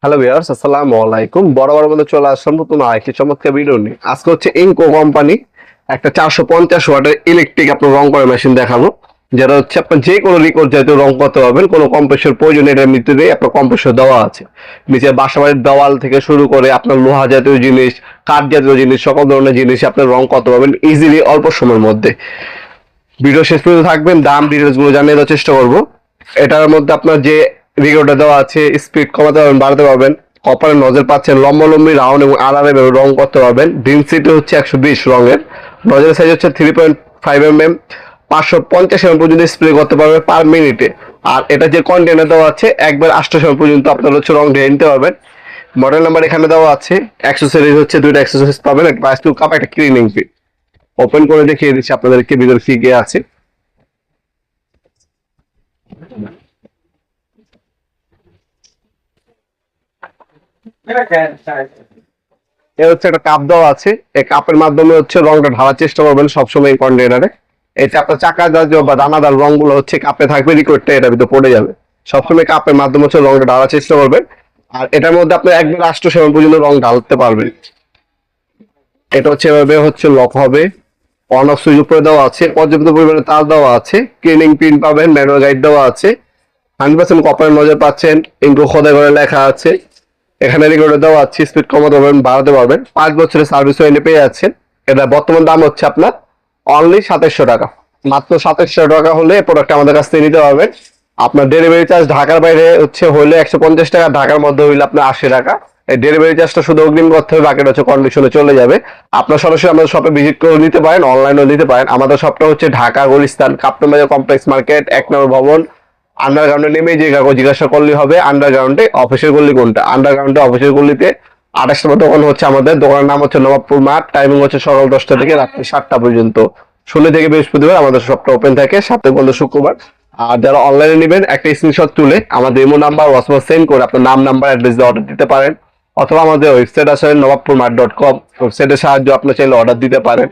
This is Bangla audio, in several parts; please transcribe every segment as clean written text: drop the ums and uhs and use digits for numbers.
হ্যালো ভিউয়ার্স, আসসালামু আলাইকুম। বরাবর মধ্যে চলে আসলাম নতুন আরেকটি চমৎকার ভিডিও নিয়ে। আজকে হচ্ছে ইনকো কোম্পানি একটা 450 ওয়াটের ইলেকট্রিক আপনার রং করার মেশিন দেখাবো, যেটা হচ্ছে আপনার যে কোনো রিকোড জাতীয় রং করতে পারবেন, কোনো কম্প্রেসর প্রয়োজন এটার ভিতরে আপনার কম্প্রেসর দেওয়া আছে। নিচে বাসাবাড়ির দেওয়াল থেকে শুরু করে আপনার লোহা জাতীয় জিনিস, কাঠ জাতীয় জিনিস, সকল ধরনের জিনিস আপনার রং করতে পারবেন ইজিলি অল্প সময়ের মধ্যে। ভিডিও শেষ পর্যন্ত থাকবেন, দাম ডিটেলস গুলো জানিয়ে দেওয়ার চেষ্টা করবো। এটার মধ্যে আপনার যে রিকোডটা দেওয়া আছে, স্পিড কমাতে পারবেন, বাড়াতে পারবেন। কপারের নজর পাচ্ছেন, লম্বলম্বি রাউন্ড এবং আড়াআড়ি রং করতে পারবেন। ডেনসিটি হচ্ছে 120 রঙের। নজরের সাইজ হচ্ছে 3.5 mm। 550 mm পর্যন্ত স্প্রে করতে পারবে পার মিনিটে। আর এটা যে কন্টেনার দেওয়া আছে, একবার 800 mm পর্যন্ত আপনার হচ্ছে রং ঢেলে নিতে পারবেন। মডেল নাম্বার এখানে দেওয়া আছে। অ্যাক্সেসরিজ হচ্ছে দুইটা অ্যাক্সেসরিজ পাবেন, একটা প্লাস্টিক কাপ, একটা ক্লিনিং ফিট। ওপেন করে দেখিয়ে দিচ্ছি আপনাদেরকে ভিতরে কি কি আছে। এর হচ্ছে একটা কাপ দেওয়া আছে। এই কাপের মাধ্যমে হচ্ছে রংটা ঢালার চেষ্টা করবেন সবসময় এই কন্টেনারে। এটা আপনার চাকা জাতীয় বা দানাদার রংগুলো হচ্ছে কাপে থাকবে, লিকুইডটা এটার ভিতরে পড়ে যাবে। সবসময় কাপের মাধ্যমে হচ্ছে রংটা ঢালার চেষ্টা করবেন। আর এটার মধ্যে আপনি একবার 800 সেভেন পর্যন্ত রং ঢালতে পারবেন। এটা হচ্ছে এভাবে হচ্ছে লক হবে। অন অফ সুইচ উপরে দেওয়া আছে, পর্যাপ্ত পরিমাণে তার দেওয়া আছে, ক্লিনিং পিন পাবেন, ম্যানুয়াল গাইড দেওয়া আছে। 100% কপারের নজর পাচ্ছেন, ইনকো খোদাই করে লেখা আছে। এখানে রেগুলেটর দেওয়া আছে, স্পিড কমাতে পারবেন, বাড়াতে পারবেন। 5 বছরের সার্ভিস ওয়ারেন্টি পেয়ে যাচ্ছেন। এটা বর্তমান দাম হচ্ছে আপনার অনলি 2700 টাকা। মাত্র 2700 টাকা হলে প্রোডাক্ট আমাদের কাছ থেকে নিতে পারবেন। আপনার ডেলিভারি চার্জ ঢাকার বাইরে হচ্ছে হলে 150 টাকা, ঢাকার মধ্যে হইলে আপনার 80 টাকা। এই ডেলিভারি চার্জটা শুধু অগ্রিম করতে হবে, বাকিটা হচ্ছে কন্ডিশনে চলে যাবে। আপনার সরাসরি আমাদের শপে ভিজিট করে নিতে পারেন, অনলাইনেও নিতে পারেন। আমাদের শপটা হচ্ছে ঢাকা গুলিস্তান কাপ্তান বাজার কমপ্লেক্স মার্কেট, 1 নম্বর ভবন। আন্ডারগ্রাউন্ডে নেমে যে কাগজ জিজ্ঞাসা করলেই হবে আন্ডারগ্রাউন্ডে অফিসের গল্লি কোনটা। আন্ডারগ্রাউন্ডে অফিসের গল্লিতে 28 নম্বর দোকান হচ্ছে আমাদের। দোকানের নাম হচ্ছে নবাবপুর মাঠ। টাইমিং হচ্ছে সকাল 10টা থেকে রাত্রি 7টা পর্যন্ত। শনি থেকে বৃহস্পতিবার আমাদের শপটা ওপেন থাকে, সপ্তাহে বন্ধ শুক্রবার। আর যারা অনলাইনে নেবেন, একটা স্ক্রিনশট তুলে আমাদের ইমো নাম্বার হোয়াটসঅ্যাপ সেন্ড করে আপনার নাম, নাম্বার, অ্যাড্রেস দিয়ে অর্ডার দিতে পারেন। অথবা আমাদের ওয়েবসাইট আছে নবাবপুরমাঠ.com, ওয়েবসাইটের সাহায্যে আপনার চাইলে অর্ডার দিতে পারেন।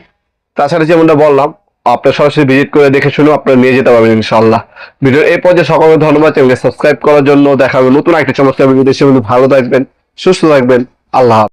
তাছাড়া যেমনটা বললাম, আপনার সরাসরি ভিজিট করে দেখে শুনে আপনারা নিয়ে যেতে পারবেন ইনশাআল্লাহ। ভিডিও এই পর্যায়ে সকলকে ধন্যবাদ। চ্যানেলকে সাবস্ক্রাইব করার জন্য। দেখা হবে নতুন একটা চমৎকার ভিডিও। দেশে ভালো থাকবেন, সুস্থ থাকবেন। আল্লাহ হাফেজ।